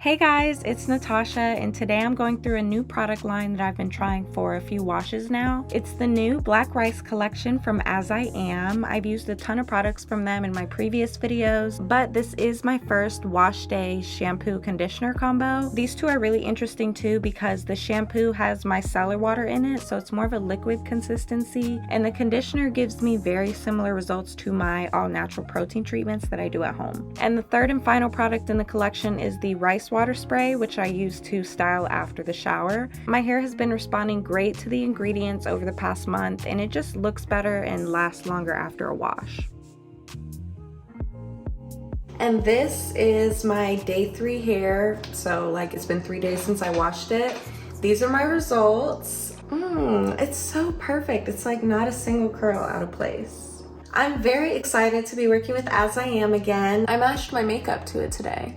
Hey guys, it's Natasha, and today I'm going through a new product line that I've been trying for a few washes now. It's the new Black Rice collection from As I Am. I've used a ton of products from them in my previous videos, but this is my first wash day shampoo conditioner combo. These two are really interesting too because the shampoo has micellar water in it, so it's more of a liquid consistency, and the conditioner gives me very similar results to my all-natural protein treatments that I do at home. And the third and final product in the collection is the rice water spray, which I use to style after the shower. My hair has been responding great to the ingredients over the past month, and it just looks better and lasts longer after a wash. And this is my day 3 hair, so like it's been 3 days since I washed it. These are my results. It's so perfect. It's like not a single curl out of place. I'm very excited to be working with As I Am again. I matched my makeup to it today.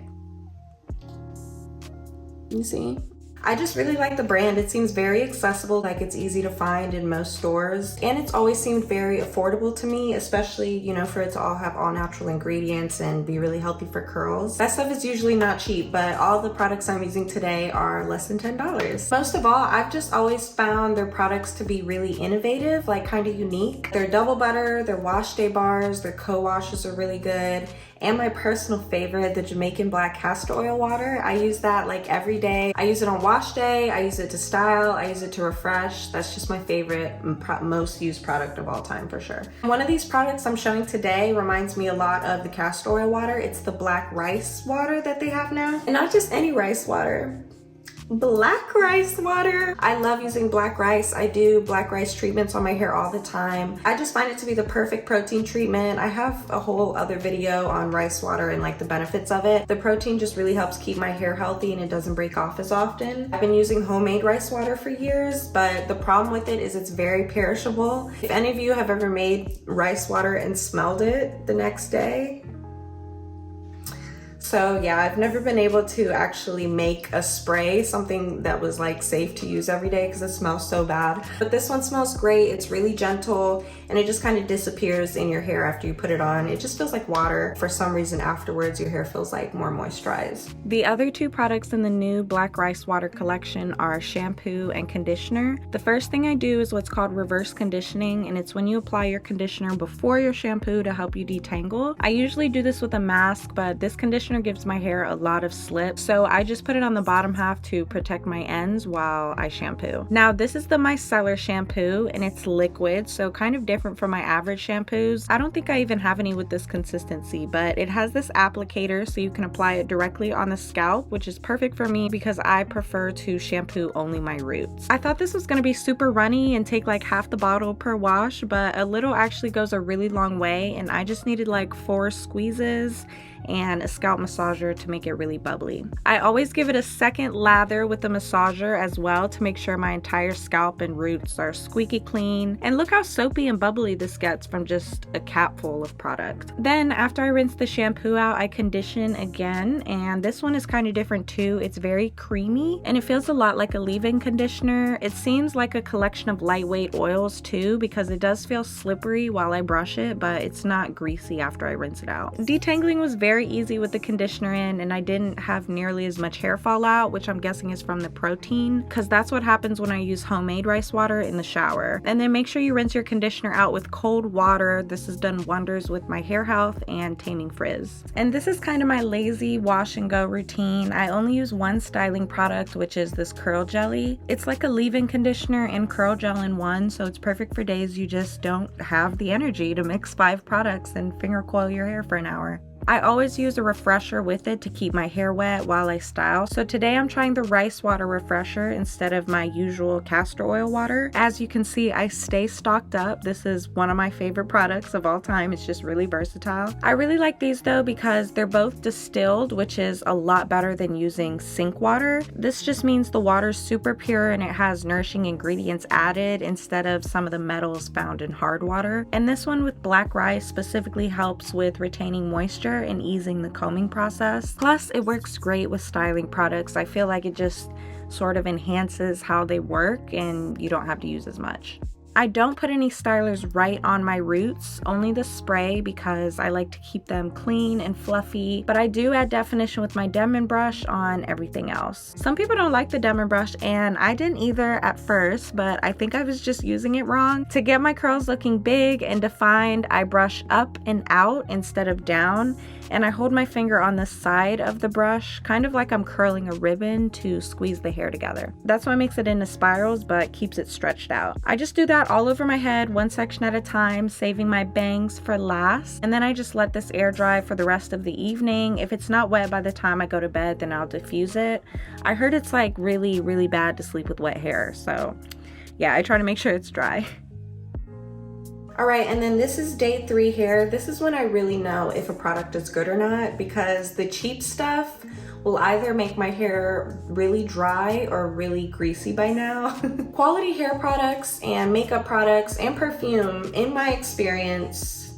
You see? I just really like the brand. It seems very accessible, like it's easy to find in most stores. And it's always seemed very affordable to me, especially, you know, for it to all have all natural ingredients and be really healthy for curls. That stuff is usually not cheap, but all the products I'm using today are less than $10. Most of all, I've just always found their products to be really innovative, like kind of unique. Their double butter, their wash day bars, their co-washes are really good. And my personal favorite, the Jamaican black castor oil water. I use that like every day. I use it on wash day, I use it to style, I use it to refresh. That's just my favorite, most used product of all time for sure. One of these products I'm showing today reminds me a lot of the castor oil water. It's the black rice water that they have now. And not just any rice water. Black rice water. I love using black rice. I do black rice treatments on my hair all the time. I just find it to be the perfect protein treatment. I have a whole other video on rice water and like the benefits of it. The protein just really helps keep my hair healthy and it doesn't break off as often. I've been using homemade rice water for years, but the problem with it is it's very perishable. If any of you have ever made rice water and smelled it the next day, so yeah, I've never been able to actually make a spray, something that was like safe to use every day because it smells so bad. But this one smells great. It's really gentle and it just kind of disappears in your hair after you put it on. It just feels like water. For some reason afterwards, your hair feels like more moisturized. The other two products in the new Black Rice Water collection are shampoo and conditioner. The first thing I do is what's called reverse conditioning, and it's when you apply your conditioner before your shampoo to help you detangle. I usually do this with a mask, but this conditioner gives my hair a lot of slip, so I just put it on the bottom half to protect my ends while I shampoo. Now this is the Micellar shampoo and it's liquid, so kind of different from my average shampoos. I don't think I even have any with this consistency, but it has this applicator so you can apply it directly on the scalp, which is perfect for me because I prefer to shampoo only my roots. I thought this was going to be super runny and take like half the bottle per wash, but a little actually goes a really long way, and I just needed like 4 squeezes and a scalp massager to make it really bubbly. I always give it a second lather with the massager as well to make sure my entire scalp and roots are squeaky clean. And look how soapy and bubbly this gets from just a capful of product. Then after I rinse the shampoo out, I condition again, and this one is kind of different too. It's very creamy and it feels a lot like a leave-in conditioner. It seems like a collection of lightweight oils too because it does feel slippery while I brush it, but it's not greasy after I rinse it out. Detangling was very easy with the conditioner in, and I didn't have nearly as much hair fall out, which I'm guessing is from the protein, because that's what happens when I use homemade rice water in the shower. And then make sure you rinse your conditioner out with cold water. This has done wonders with my hair health and taming frizz. And this is kind of my lazy wash and go routine. I only use one styling product, which is this curl jelly. It's like a leave-in conditioner and curl gel in one, so it's perfect for days you just don't have the energy to mix 5 products and finger coil your hair for an hour. I always use a refresher with it to keep my hair wet while I style. So today I'm trying the rice water refresher instead of my usual castor oil water. As you can see, I stay stocked up. This is one of my favorite products of all time. It's just really versatile. I really like these though because they're both distilled, which is a lot better than using sink water. This just means the water's super pure and it has nourishing ingredients added instead of some of the metals found in hard water. And this one with black rice specifically helps with retaining moisture and easing the combing process. Plus, it works great with styling products. I feel like it just sort of enhances how they work and you don't have to use as much. I don't put any stylers right on my roots, only the spray because I like to keep them clean and fluffy, but I do add definition with my Denman brush on everything else. Some people don't like the Denman brush, and I didn't either at first, but I think I was just using it wrong. To get my curls looking big and defined, I brush up and out instead of down, and I hold my finger on the side of the brush, kind of like I'm curling a ribbon to squeeze the hair together. That's what makes it into spirals, but keeps it stretched out. I just do that all over my head, one section at a time, saving my bangs for last, and then I just let this air dry for the rest of the evening. If it's not wet by the time I go to bed, then I'll diffuse it. I heard it's like really bad to sleep with wet hair, so yeah, I try to make sure it's dry. All right, and then this is day 3 here. This is when I really know if a product is good or not, because the cheap stuff will either make my hair really dry or really greasy by now. Quality hair products and makeup products and perfume, in my experience,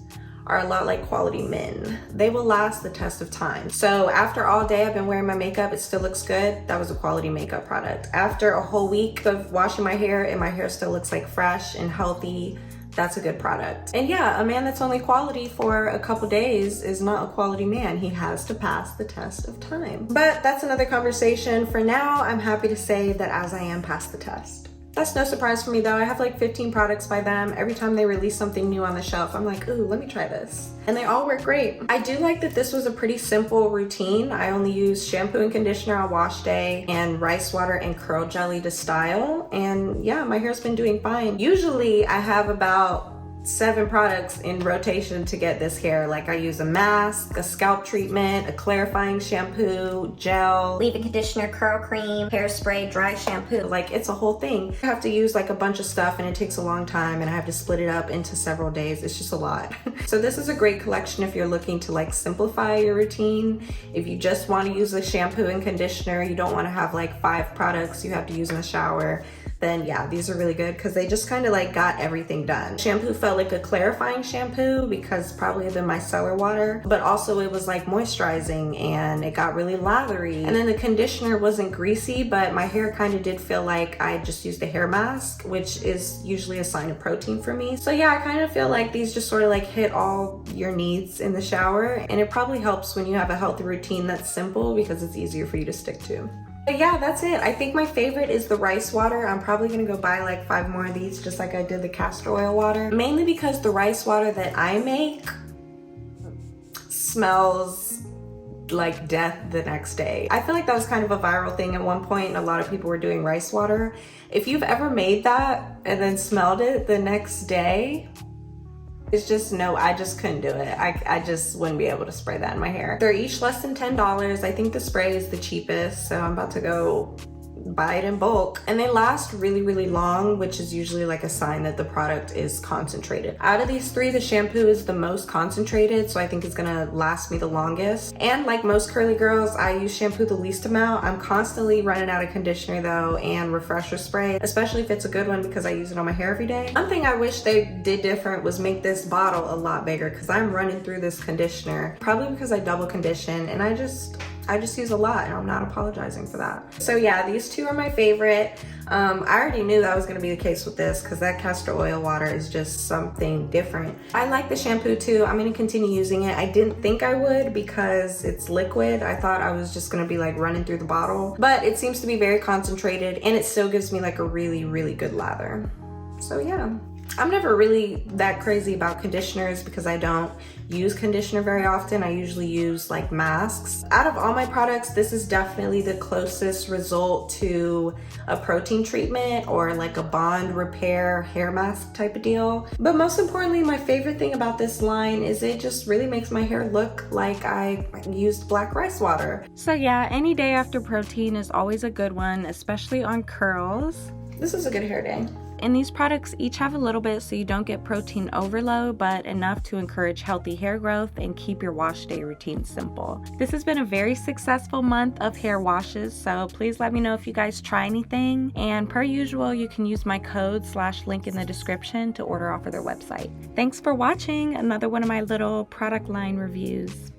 are a lot like quality men. They will last the test of time. So after all day I've been wearing my makeup, it still looks good. That was a quality makeup product. After a whole week of washing my hair and my hair still looks like fresh and healthy, that's a good product. And yeah, a man that's only quality for a couple days is not a quality man. He has to pass the test of time. But that's another conversation. For now, I'm happy to say that as I am past the test. That's no surprise for me though. I have like 15 products by them. Every time they release something new on the shelf, I'm like, ooh, let me try this. And they all work great. I do like that this was a pretty simple routine. I only use shampoo and conditioner on wash day and rice water and curl jelly to style. And yeah, my hair's been doing fine. Usually I have about 7 products in rotation to get this hair. Like I use a mask, a scalp treatment, a clarifying shampoo, gel, leave-in conditioner, curl cream, hairspray, dry shampoo. Like it's a whole thing. I have to use like a bunch of stuff and it takes a long time and I have to split it up into several days. It's just a lot. So this is a great collection if you're looking to like simplify your routine. If you just want to use a shampoo and conditioner, you don't want to have like 5 products you have to use in the shower, then yeah, these are really good because they just kind of like got everything done. Shampoo felt like a clarifying shampoo because probably of the micellar water, but also it was like moisturizing and it got really lathery. And then the conditioner wasn't greasy, but my hair kind of did feel like I just used a hair mask, which is usually a sign of protein for me. So yeah, I kind of feel like these just sort of like hit all your needs in the shower, and it probably helps when you have a healthy routine that's simple because it's easier for you to stick to. But yeah, that's it. I think my favorite is the rice water. I'm probably gonna go buy like 5 more of these just like I did the castor oil water. Mainly because the rice water that I make smells like death the next day. I feel like that was kind of a viral thing at one point and a lot of people were doing rice water. If you've ever made that and then smelled it the next day, it's just, no, I just couldn't do it. I just wouldn't be able to spray that in my hair. They're each less than $10. I think the spray is the cheapest, so I'm about to go buy it in bulk. And they last really long, which is usually like a sign that the product is concentrated. Out of these 3, the shampoo is the most concentrated, so I think it's gonna last me the longest. And like most curly girls, I use shampoo the least amount. I'm constantly running out of conditioner though and refresher spray, especially if it's a good one because I use it on my hair every day. One thing I wish they did different was make this bottle a lot bigger because I'm running through this conditioner, probably because I double condition, and I just use a lot and I'm not apologizing for that. So yeah, these 2 are my favorite. I already knew that was gonna be the case with this because that castor oil water is just something different. I like the shampoo too. I'm gonna continue using it. I didn't think I would because it's liquid. I thought I was just gonna be like running through the bottle, but it seems to be very concentrated and it still gives me like a really good lather. So yeah. I'm never really that crazy about conditioners because I don't use conditioner very often. I usually use like masks. Out of all my products, this is definitely the closest result to a protein treatment or like a bond repair hair mask type of deal. But most importantly, my favorite thing about this line is it just really makes my hair look like I used black rice water. So yeah, any day after protein is always a good one, especially on curls. This is a good hair day. And these products each have a little bit so you don't get protein overload, but enough to encourage healthy hair growth and keep your wash day routine simple. This has been a very successful month of hair washes, so please let me know if you guys try anything. And per usual, you can use my code / link in the description to order off of their website. Thanks for watching another one of my little product line reviews.